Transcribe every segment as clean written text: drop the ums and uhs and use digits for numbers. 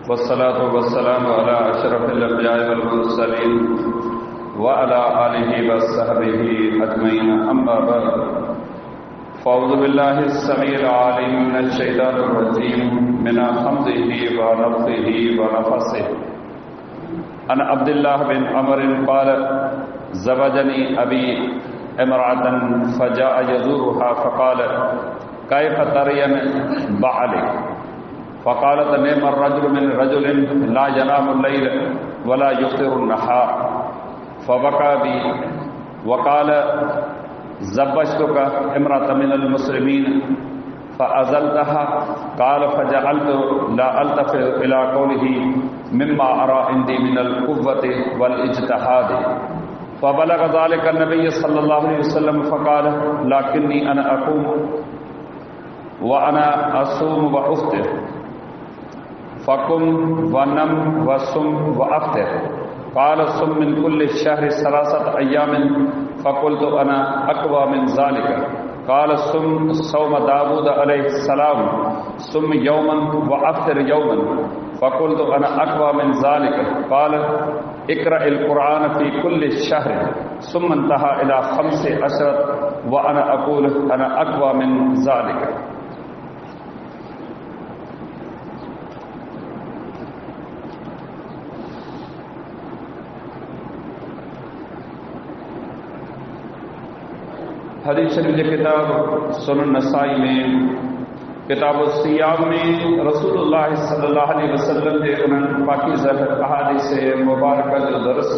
वस्सलातु वस्सलामु अला अशरफिल अंबिया'i वल मुरसलीन व अला आलिहि व सहबिहि अजमईन अम्मा बअद फ़अऊज़ु बिल्लाहिस समीइल अलीम मिनश शैतानिर रजीम मिन हम्ज़िहि व नफ़्ख़िहि व नफ़सिहि अन अब्दुल्लाह बिन अमर क़ाल ज़वजनी अबी इम्रअतन फ़जाअ यज़ूरुहा फ़क़ाल कैफ़ तरियन बअलिक फ़क़ालत निअमर रजुलु मिन रजुलिन ला यनामु लैल वला युफ़्तिरु नहार फ़बका बी वक़ाल ज़व्वजतुका इम्रअतन मिनल मुस्लिमीन फ़अज़लतहा क़ाल फ़जअलतु ला अल्तफ़ितु इला क़ौलिही मिम्मा अरा इंदी मिनल क़ुव्वति वल इज्तिहाद फ़बलग़ ज़ालिका नबी सल्लल्लाहु अलैहि वसल्लम फ़क़ाल लाकिन्नी अना अक़ूमु व अना असूमु व उफ़्तिर फ़कुम व नम व सुम व अफ़्तिर क़ाल सुम मिन कुल्लि शहरि सलासत अय्यामिन फ़क़ुल्तु अना अक़वा मिन ज़ालिका क़ाल सुम सौम दाऊद अलैहिस्सलाम सुम यौमन व अफ़्तिर यौमन फ़क़ुल्तु अना अक़वा मिन ज़ालिका क़ाल इक़रअिल क़ुरआन फ़ी कुल्लि शहर सुम्मा इंतहा इला ख़म्से अशरत व अना अक़ूल अना अक़वा मिन ज़ालिका। हदीस शरीफ की किताब सुनन नसाई में किताब सियाम में रसूलुल्लाह सल्लल्लाहु अलैहि वसल्लम के उन्हनि पाकीज़ा अहादीस मुबारक जो दर्स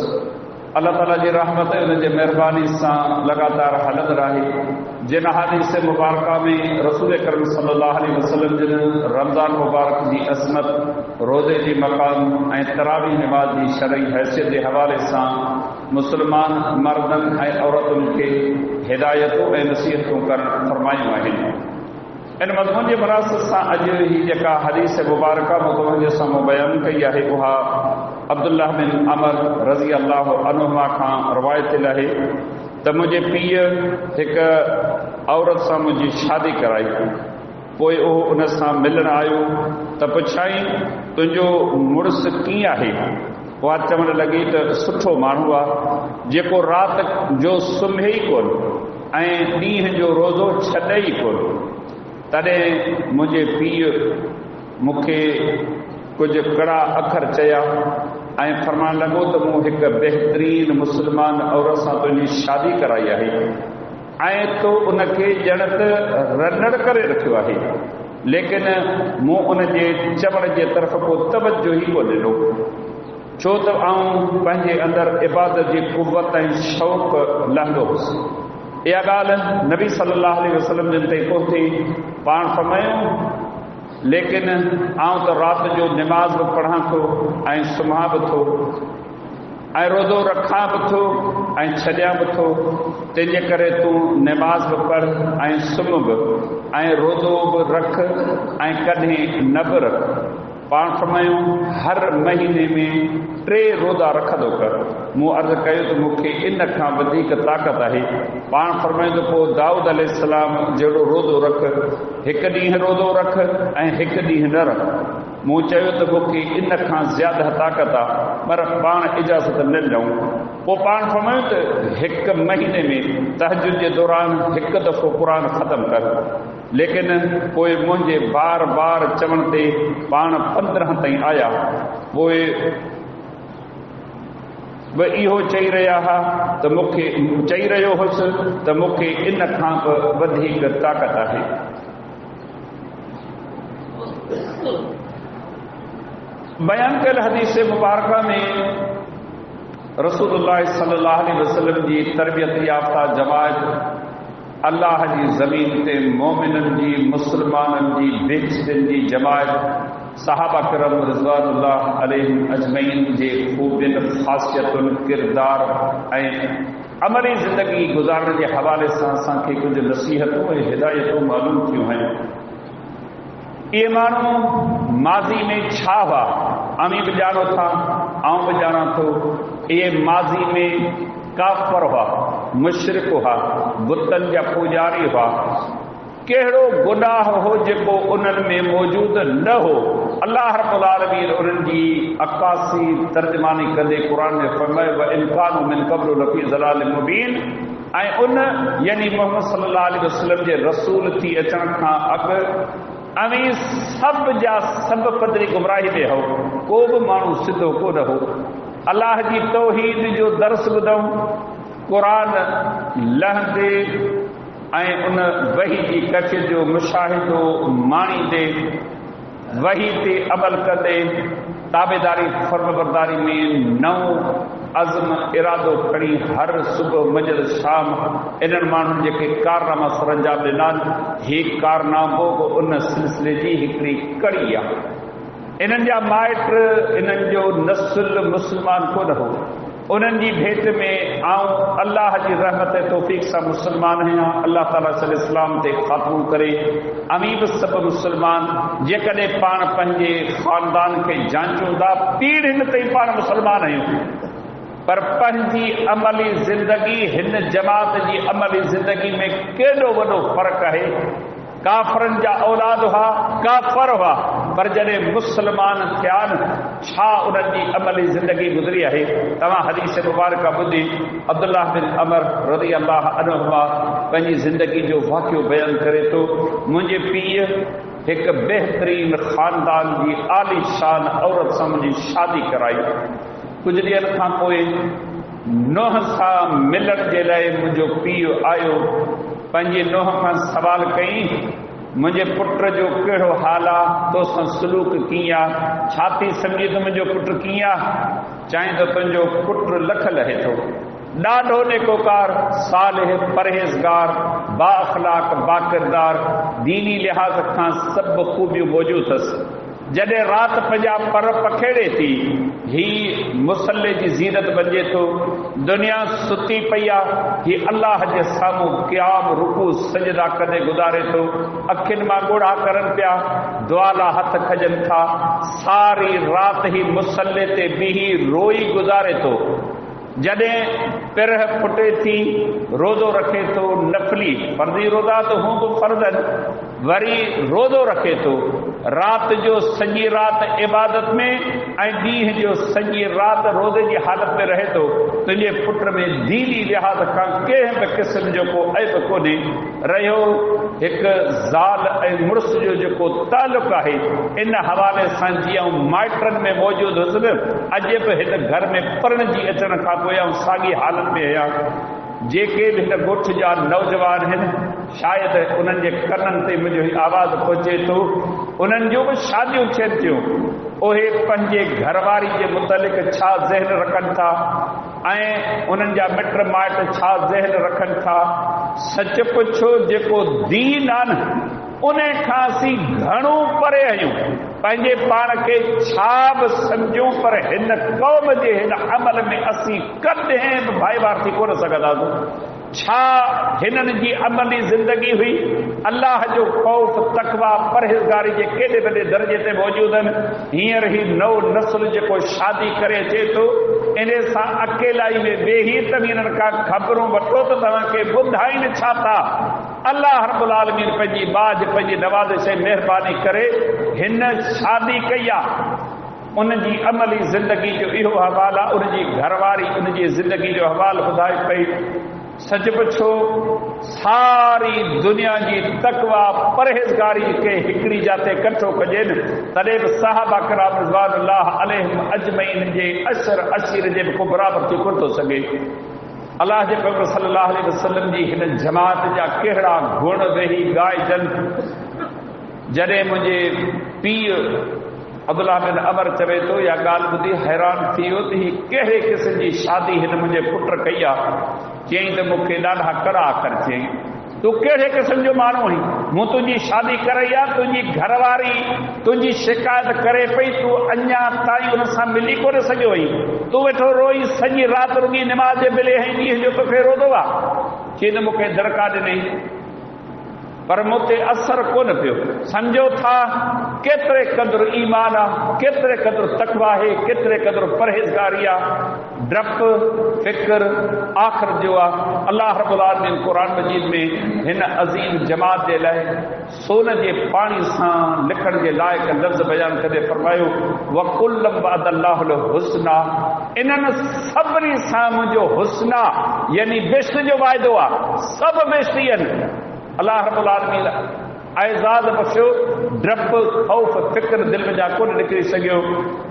अल्लाह ताला जी रहमत उन जे मेहरबानी सां लगातार हलंदड़ आहे। जिन अहादीस मुबारक में रसूल करीम सल्लल्लाहु अलैहि वसल्लम जिन रमज़ान मुबारक जी असमत रोज़े जी मकाम ऐं तरावी नमाज जी शरई हैसियत जे हवाले सां मुस्लमान मर्दनि ऐं औरतुनि खे हिदायतूं ऐं नसीहतूं करणु फरमायूं आहिनि। इन मज़मून जे मुनासिब सां अॼु ही जेका हदीस मुबारक मुतवजह सां मूं बयानु कई आहे उहा अब्दुल्लाह बिन अमर रज़ी अल्लाहु अन्हुमा खां रवायत आहे त मुंहिंजे पीउ हिकु औरत सां मुंहिंजी शादी कराई, पोइ उहो उन सां मिलणु आयो त पुछाई तुंहिंजो मुड़ुस कीअं आहे? उहा चवणु लॻी त सुठो माण्हू आहे जेको राति जो सुम्हे ई कोन ऐं ॾींहं जो रोज़ो छॾे ई कोन। तॾहिं मुंहिंजे पीउ मूंखे कुझु कड़ा अखर चया ऐं फरमाइण लॻो त मूं हिकु बहितरीन मुस्लमान औरत सां तुंहिंजी शादी कराई आहे ऐं तो उनखे ॼण त रनड़ करे रखियो आहे, लेकिन मूं उन जे चवण जे तरफ़ को तवजो ई कोन ॾिनो छो त आऊं पंहिंजे अंदरि इबादत जी कुव्वत ऐं शौक़ु लहंदो हुउसि। इहा ॻाल्हि नबी सल्लल्लाहु अलैहि वसल्लम जिन ते पहुती पाण फरमायूं, लेकिन आऊं त राति जो निमाज़ बि पढ़ां थो ऐं सुम्हां बि थो ऐं रोज़ो रखां बि थो ऐं छॾियां बि थो, तंहिंजे करे तूं निमाज़ बि पढ़ ऐं सुम्ह बि ऐं रोज़ो बि रख ऐं कॾहिं न बि रख। पाण फरमायूं हर महीने में 3 रोज़ा रखंदो कर। मूं अर्ज़ु कयो त मूंखे इन खां वधीक ताक़त आहे। पाण फरमायूं त पोइ दाऊद अलैहिस्सलाम जहिड़ो रोज़ो रख, हिकु ॾींहुं रोज़ो रख ऐं हिकु ॾींहुं न रख। मूं चयो त मूंखे इन खां ज़्यादा ताक़त आहे, पर पाण इजाज़त न ॾियूं। पोइ पाण फरमायूं त हिकु महीने में तहजुद जे दौरान हिकु दफ़ो क़ुर ख़तमु कर, लेकिन पोइ मुंहिंजे बार बार चवण ते पाण 15 ताईं आया। पोइ बि इहो चई रहिया हुआ त मूंखे चई रहियो हुउसि त मूंखे इन खां बि वधीक ताक़त आहे। बयान कयल हदीस मुबारक में रसूलुल्लाह सल्लल्लाहु अलैहि वसल्लम जी तरबियत याफ़्ता जमात अल्लाह जी ज़मीन ते मोमिननि जी मुस्लमाननि जी बेइज़्ज़तियुनि जी जमात सहाबा किराम रिज़वानुल्लाह अलैहिम अजमईन जे ख़ूबियुनि ख़ासियतुनि किरदार ऐं अमली ज़िंदगी गुज़ारण जे हवाले सां असांखे कुझु नसीहतूं ऐं हिदायतूं मालूम थियूं आहिनि। इहे माण्हू माज़ी में छा हुआ अमी बि ॼाणो था, आऊं बि ॼाणां थो। इहे माज़ी में काफ़र हुआ, मुशरिक हुआ, बुतनि जा पूजारी हुआ, कहिड़ो गुनाह हो जेको उन्हनि में मौजूदु न हो। अल्लाह रब्बुल आलमीन उन्हनि जी अक्कासी तर्जमानी कंदे क़ुरान में फरमायो व इन कानू मिन क़ब्लु लफ़ी ज़लालिम मुबीन, ऐं उन यानी मोहम्मद सल्लल्लाहु अलैहि वसल्लम जे रसूल थी अचण खां अॻु अवी सभ जा सभ पदरी गुमराही में हो, को बि माण्हू सिधो कोन हो। अल्लाह जी तौहीद जो दर्स ॿुधऊं, क़ुरान लहंदे ऐं उन वही जी कच जो मुशाहिदो माणींदे, वही ते अमल कंदे, ताबेदारी फर्मबरदारी में नओं अज़्म इरादो खणी हर सुबुह मंझंदि शाम इन्हनि माण्हुनि जेके कारनामा सर अंजाम ॾिना, ही कारनामो उन सिलसिले जी हिकिड़ी कड़ी आहे। इन्हनि जा माइट, इन्हनि जो नस्ल मुस्लमान कोन हो। उन्हनि जी भेट में आऊं अल्लाह जी रहमत तौफ़ीक़ सां मुस्लमान आहियां। अल्लाह ताला सल इस्लाम ते ख़ात्मो करे अमी बि सभु मुस्लमान, जेकॾहिं पाण पंहिंजे ख़ानदान खे जांचूं था, पीढ़ियुनि ताईं पाण मुस्लमान आहियूं, पर पंहिंजी अमली ज़िंदगी, हिन जमात जी अमली ज़िंदगी में केॾो वॾो फ़र्क़ु आहे। काफ़रनि जा औलाद हुआ, काफ़र हुआ, पर जॾहिं मुस्लमान थिया न, छा उन्हनि जी अमली ज़िंदगी गुज़री आहे। तव्हां हदीस मुबारक ॿुधी अब्दुल्लाह बिन अमर रज़ी अल्लाह अन्हुमा पंहिंजी ज़िंदगी जो वाक़ियो बयानु करे थो। मुंहिंजे पीउ हिकु बहितरीन ख़ानदान जी आली शान औरत सां मुंहिंजी शादी कराई। कुझु ॾींहंनि खां पोइ नूंहं सां मिलण जे लाइ मुंहिंजो पीउ आयो। पंहिंजी नूंहं खां सवाल कई, मुंहिंजे पुट जो कहिड़ो हाल आहे, तोसां सलूक कीअं आहे, छा थी सम्झी त मुंहिंजो पुटु कीअं आहे। चई त तुंहिंजो पुटु लख लहे थो, ॾाढो नेकोकार, सालिह, परहेज़गार, बाअख़लाक़, बाकिरदार, दीनी लिहाज़ खां सभु ख़ूबियूं मौजूदु अथसि। जॾहिं राति पंहिंजा पर पखेड़े थी, ही मुसल्ले जी ज़ीनत बणिजे थो। दुनिया सुती पई आहे, ही अल्लाह जे साम्हूं क़याम रुकू सजदा कंदे गुज़ारे थो। अखियुनि मां ॻोढ़ा करनि पिया, दुआ लाइ हथ खजनि था। सारी राति ही मुसल्ले ते बीही रोई गुज़ारे थो। जॾहिं पिरह फुटे थी, रोज़ो रखे थो, नफ़ली फर्ज़ी रोज़ा त हूं बि फर्ज़नि, वरी रोज़ो रखे थो। राति जो सॼी राति इबादत में ऐं ॾींहं जो सॼी राति रोज़े जी हालत में रहे थो। तुंहिंजे पुट में दीनी लिहाज़ खां कंहिं बि क़िस्म जो को ऐब कोन्हे। रहियो हिकु ज़ाल ऐं मुड़ुस जो जेको तालुक़ु आहे, इन हवाले सां जीअं माइटनि में मौजूदु हुअसि, अॼु बि हिन घर में परणिजी अचण खां पोइ साॻी हालत में आहियां। जेके बि हिन ॻोठ जा नौजवान आहिनि, शायदि उन्हनि जे कननि ते मुंहिंजो आवाज़ पहुचे थो, उन्हनि जूं बि शादियूं थियनि थियूं। उहे पंहिंजे घरवारी जे मुतलिक़ छा ज़हन रखनि था ऐं उन्हनि जा मिट माइट छा ज़हन रखनि था। सच पुछो, जेको दीन आहे न, उन खां असीं घणो परे आहियूं। पंहिंजे पाण खे छा बि सम्झूं, पर हिन क़ौम जे हिन अमल में असीं कॾहिं बि भाईवार थी कोन सघंदासीं। छा हिननि जी अमली ज़िंदगी हुई? अल्लाह जो ख़ौफ़, तक़वा, परहेज़गारी जे केॾे वॾे दर्जे ते मौजूदु आहिनि। हींअर ई नओं नस्ल जेको शादी करे अचे थो, इन सां अकेलाई में वेही त हिननि खां ख़बरूं वठो त तव्हांखे ॿुधाइनि छा था। अल्लाह रब्बुल आलमीन पंहिंजी बाज, पंहिंजी नवाज़िश ऐं महिरबानी करे हिन शादी कई आहे। उनजी अमली ज़िंदगी जो इहो हवालु आहे, उनजी घरवारी उनजी ज़िंदगी जो हवालु ॿुधाए पई। सच पुछो, सारी दुनिया जी तक़वा परहेज़गारी खे हिकिड़ी जाते कठो कजे न, तॾहिं बि सहाबा किराम रिज़वानुल्लाह अलैहिम अजमईन जे अशर अशीर जे बि को बराबरि थी कोन थो सघे। अल्लाह जे पैगंबर सल्लल्लाहु अलैहि वसल्लम जी हिन जमात जा कहिड़ा गुण वेही ॻाइजनि। जॾहिं मुंहिंजे पीउ अब्दुल्लाह बिन अमर चवे थो, या ॻाल्हि ॿुधी हैरान थी वियो त ही कहिड़े क़िस्म जी शादी हिन मुंहिंजे पुट कई आहे। चयईं त मूंखे ॾाढा कड़ा अखर चयईं, तूं कहिड़े क़िस्म जो माण्हू आहीं? मूं तुंहिंजी शादी कराई आहे, तुंहिंजी घरवारी तुंहिंजी शिकायत करे पई, तूं अञा ताईं हुन सां मिली कोन सघियो आहीं। तूं वेठो रोई सॼी राति रुॻी निमाज़ मिले ऐं ॾींहं जो तोखे रोदो आहे। चई त मूंखे दड़का ॾिनई। पर मूंते असर कोन पियो। सम्झो था केतिरे क़दुरु ईमान आहे, केतिरे क़दुरु तक़वा आहे, केतिरे क़दुरु परहेज़गारी आहे। डपु फिक्र आख़िर जो आहे। अल्लाह रब्बुल आलमीन क़ुर मजीद में हिन अज़ीम जमात जे लाइ सोन जे पाणी सां लिखण जे लाइक़ लफ़्ज़ बयान करे फरमायो वकुल्लम वअदल्लाहुल हुस्ना। इन्हनि सभिनी सां मुंहिंजो हुस्ना यानी बेश्त जो वाइदो आहे। सभु बेश्ती आहिनि। अल्लाह रब्बुल आलमीन एज़ाज़ बख़्शियो। डपु ख़ौफ़ फिक्र दिलि में जा कोन निकिरी सघियो।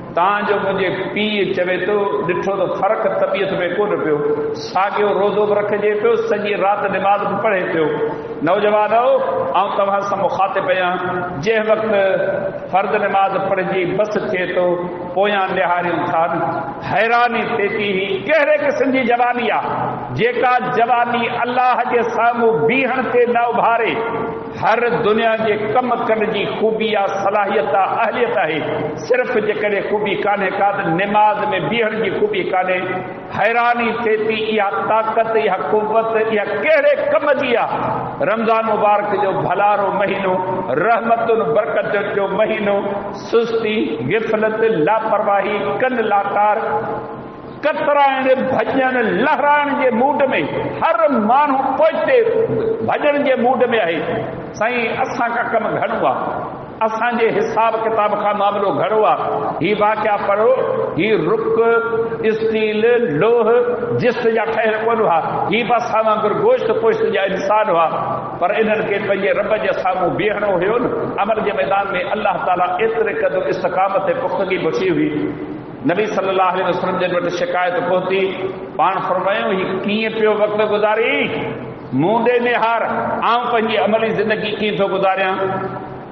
तव्हांजो मुंहिंजे पीउ चवे थो ॾिठो त फ़र्क़ु तबियत में कोन पियो। साॻियो रोज़ो बि रखिजे पियो, सॼी राति निमाज़ बि पढ़े पियो। नौजवान ऐं तव्हां सां मुखातिब आहियां। जंहिं वक़्तु फ़र्ज़ निमाज़ पढ़िजी बस थिए थो पोयां निहारियूं था हैरानी थिए थी ही कहिड़े क़िस्म जी जवानी आहे जेका जवानी अल्लाह जे साम्हूं बीहण ते न उभारे। हर दुनिया जे कम करण जी ख़ूबी आहे, सलाहियत आहे, अहलियत आहे। सिर्फ़ जेकॾहिं ख़ूबी कान्हे का त निमाज़ में बीहण जी ख़ूबी कान्हे। हैरानी थिए थी इहा ताक़त, इहा क़ुव्वत, इहा कहिड़े कम जी आहे। रमज़ान मुबारक जो भलारो महीनो, रहमतुन बरकत जो महीनो, सुस्ती गिफ़लत लापरवाही कन लाकार कतराइण भॼण लहराइण जे मूड में हर माण्हू पोइते भॼण जे मूड में आहे। साईं असां का कमु घणो आहे, असांजे हिसाब किताब खां मामिलो घणो आहे। ही वाक़िया पढ़ो, ही रुख स्टील लोह जिस्त जा ठहियल कोन हुआ। ही बि असां वांगुरु गोश्त पोश्त जा इंसान हुआ। पर इन्हनि खे पंहिंजे रब जे साम्हूं बीहणो हुयो न। अमल जे मैदान में अल्लाह ताला एतिरे क़दुरु इस्तक़ामत ऐं पुख़्तगी बख़्शी हुई। नबी सल्लल्लाहु अलैहि वसल्लम जन वटि शिकायत पहुती। पाण फरमायो ही कीअं पियो वक़्तु गुज़ारी। मूं ॾे निहार, आउं पंहिंजी अमली ज़िंदगी कीअं थो गुज़ारियां।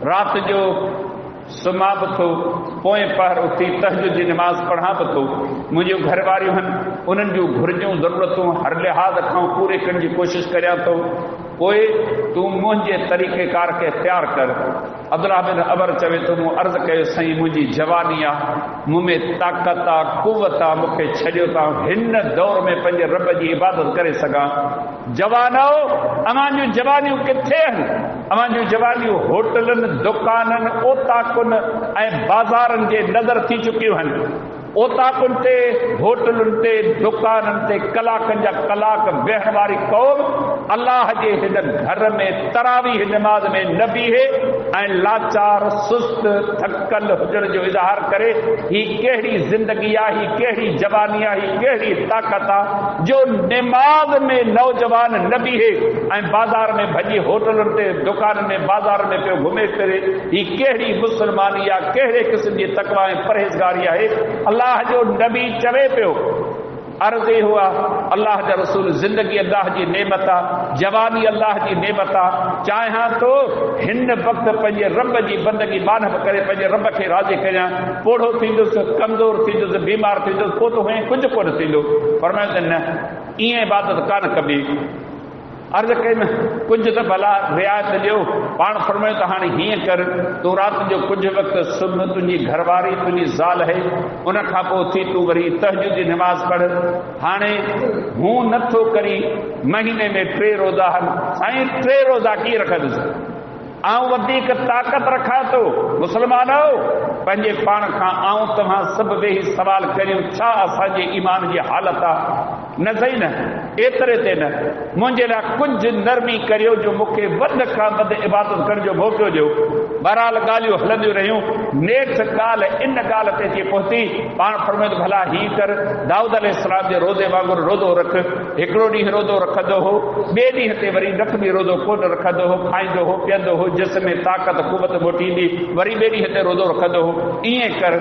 राति जो सुम्हां बि थो, पोइ पहर उथी तहजुद जी निमाज़ पढ़ां बि थो। मुंहिंजूं घर वारियूं आहिनि, उन्हनि जूं घुर्जूं ज़रूरतूं हर लिहाज़ खां पूरे करण जी कोशिशि करियां थो। पोइ तूं मुंहिंजे तरीक़ेकार खे इख़्तियार कर। अब्दुल्लाह बिन अबर चवे थो मूं अर्ज़ु कयो साईं मुंहिंजी जवानी आहे, मूं में ताक़त आहे, कुवत आहे, मूंखे छॾियो त हिन दौर में पंहिंजे रब जी इबादत करे सघां। जवानो अवां जूं जवानियूं किथे आहिनि। अवां जूं जवानियूं होटलनि दुकाननि ओताकुनि ऐं बाज़ारनि जे नज़र थी चुकियूं आहिनि। ओताकुनि ते होटलुनि ते दुकाननि ते कलाकनि जा कलाक वेहण वारी क़ौम अल्लाह जे हिन घर में तरावीह निमाज़ में न बीहे ऐं लाचार सुस्त थकल हुजण जो इज़हार करे। ही कहिड़ी ज़िंदगी आहे, ही कहिड़ी जवानी आहे, ही कहिड़ी ताक़त आहे जो निमाज़ में नौजवान न बीहे ऐं बाज़ार में भॼी होटलुनि ते दुकाननि में बाज़ार में पियो घुमे फिरे। ही कहिड़ी मुस्लमानी आहे, कहिड़े क़िस्म जी तक़वा ऐं परहेज़गारी आहे। अल्लाह जो नबी चवे पियो अर्ज़ हुआ अल्लाह जा रसूल ज़िंदगी अल्लाह जी नेमत आहे, जवानी अल्लाह जी नेमत आहे। चाहियां तो हिन वक़्तु पंहिंजे रब जी बंदगी मानब करे पंहिंजे रब खे राज़ी करियां। पोढ़ो थींदुसि, कमज़ोर थींदुसि, बीमार थींदुसि, पोइ तो कुझु कोन थींदो। फरमायो त न, ईअं इबादत कान कबी। अर्ज़ कई न कुझु त भला रिआयत ॾियो। पाण फरमायो त हाणे हीअं कर, तूं राति जो कुझु वक़्तु सुम्ह, तुंहिंजी घरवारी तुंहिंजी ज़ाल आहे, उन खां पोइ थी तूं वरी तहजुद जी निमाज़ पढ़। हाणे हूं नथो करी महीने में 3 रोज़ा आहिनि। साईं 3 रोज़ा कीअं रखंदुसि? आऊं वधीक ताक़त रखां थो। मुस्लमानो पंहिंजे पाण खां आऊं तव्हां सभु वेही सवाल करियूं छा असांजे ईमान जी हालत आहे। न सही न, एतिरे ते न, मुंहिंजे लाइ कुझु नरमी करियो जो मूंखे वध खां वधि इबादत करण जो मौक़ो ॾियो। बहरहाल ॻाल्हियूं हलंदियूं रहियूं। नेठि ॻाल्हि इन ॻाल्हि ते अची पहुती। पाण फरमायो त भला ही कर, दाऊद अलैहिस्सलाम जे रोज़े वांगुरु रोज़ो रख। हिकिड़ो ॾींहुं रोज़ो रखंदो हो, ॿिए ॾींहं ते वरी नक़मी रोज़ो कोन रखंदो हो, खाईंदो हो, पीअंदो हो, जिस्म में ताक़त कुवत मोटींदी, वरी ॿिए ॾींहं ते रोज़ो रखंदो हो। ईअं कर,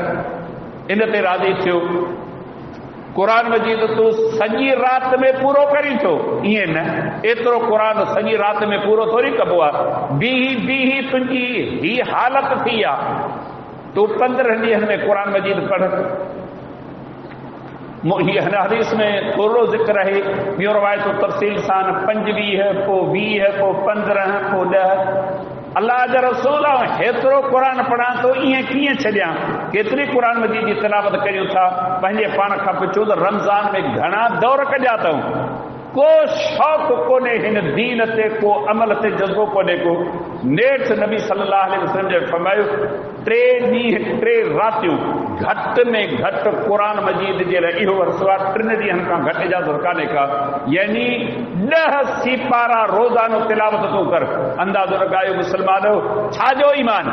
इन ते राज़ी थियो। क़ुर मजीद तूं सॼी राति में पूरो करी थो, ईअं न, एतिरो क़ुर सॼी राति में पूरो थोरी कबो आहे। बीही तुंहिंजी ही हालत थी आहे। तूं 15 ॾींहंनि में क़ुर मजीद पढ़। हिन हदीस में थोरो ज़िक्र आहे, ॿियो रवायत तफ़सील सां 25 पोइ 20 पोइ 15 पोइ 10। अल्लाह जा रसूल हेतिरो क़ुर पढ़ां थो, ईअं कीअं छॾियां? केतिरी क़ुर मजीद जी तिलावत कयूं था। पंहिंजे पाण खां पुछो त रमज़ान में घणा दौर कढिया अथऊं। को शौक़ कोन्हे हिन दीन ते, को अमल ते जज़्बो कोन्हे को। नेठ नबी सल्लल्लाहु अलैहि वसल्लम जे फरमायो 3 ॾींहं 3 रातियूं घटि में घटि क़ुरान मजीद जे लाइ इहो अर्सो आहे 3 ॾींहंनि खां घटि इजाज़त कान्हे का, यानी 10 सिपारा रोज़ानो तिलावत तो कर। अंदाज़ो लॻायो मुस्लमानो छाजो ईमान,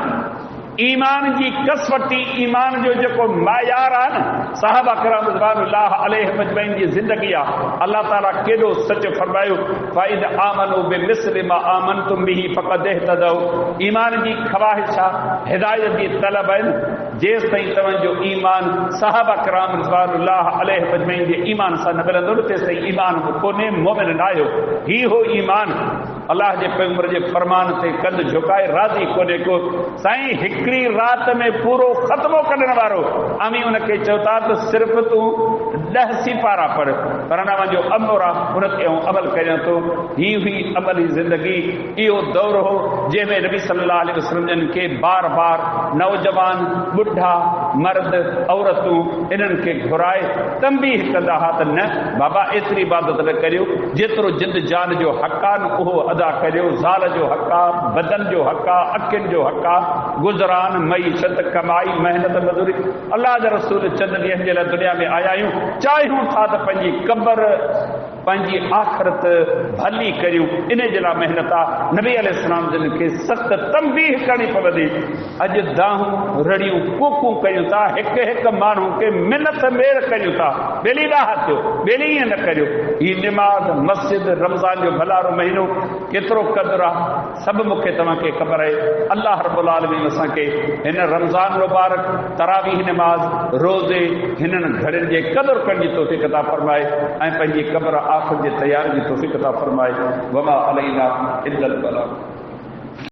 ईमान जी कसवटी, ईमान जो जेको मायार आहे न, साहबा किराम रिज़वानुल्लाह अलैहिम अजमईन जी ज़िंदगी आहे। अल्लाह ताला केॾो सच फरमायो, फ़इद आमनू बिमिस्लि मा आमनतुम बिही फ़क़द इह्तदौ। ईमान जी ख़वाहिश आहे, हिदायत जी तलब आहिनि। जेसि ताईं तव्हांजो ईमान साहबा किराम रिज़वानुल्लाह अलैहिम अजमईन जे ईमान सां न मिलंदो, तेसि ताईं ईमान कोन्हे, मोमिन न आहियो। ही हो ईमान अल्लाह जे पैगंबर जे फरमान ते कंध झुकाए राज़ी कोन्हे को। साईं हिकिड़ी रात में पूरो ख़त्मो कढण वारो अमी उनखे चओ था त सिर्फ़ तूं 10 सिपारा पढ़, पर नवां जो अमर आहे उन ते अमल कयां थो। ही हुई अमली ज़िंदगी, इहो दौर हो जंहिंमें नबी सल्लल्लाहु अलैहि वसल्लम खे बार बार नौजवान, बुढ़ा, मर्द, औरतूं इन्हनि खे घुराए तंबीह कंदा हा त न बाबा एतिरी इबादत न करियो, जेतिरो जिंद जान जो हक़ आहे न उहो अदा करियो। ज़ाल जो हक़ आहे, बदन जो हक़ आहे, अखियुनि जो हक़ आहे, गुज़रान, मईशत, कमाई, मेहनत, मज़दूरी। अल्लाह जा रसूल चंद ॾींहंनि जे लाइ दुनिया में आया आहियूं, चाहियूं था त पंहिंजी क़बर, पंहिंजी आख़िरत भली करियूं, इन जे लाइ महिनत आहे। नबी अलैहिस्सलाम जिन खे सख़्त तंबीह करणी पवंदी। अॼु दाहूं रड़ियूं कूकूं कयूं था, हिकु हिकु माण्हू खे मिनत मेड़ कयूं था, ॿेली ॾाह थियो, ॿेली ईअं न करियो। हीअ निमाज़, मस्जिद, रमज़ान जो भलारो महीनो केतिरो क़दुरु आहे, सभु मूंखे तव्हांखे ख़बर आहे। अल्लाह रब्बुल आलमीन असांखे हिन रमज़ान मुबारक, तरावीह निमाज़, रोज़े, हिननि घड़ियुनि जे क़दुरु करण जी तौफ़ीक़ अता फरमाए ऐं पंहिंजी क़ब्र आख़िर जे तयारी जी तौफ़ीक़ अता फरमाए। वमा अलैना इल्लल बलाग।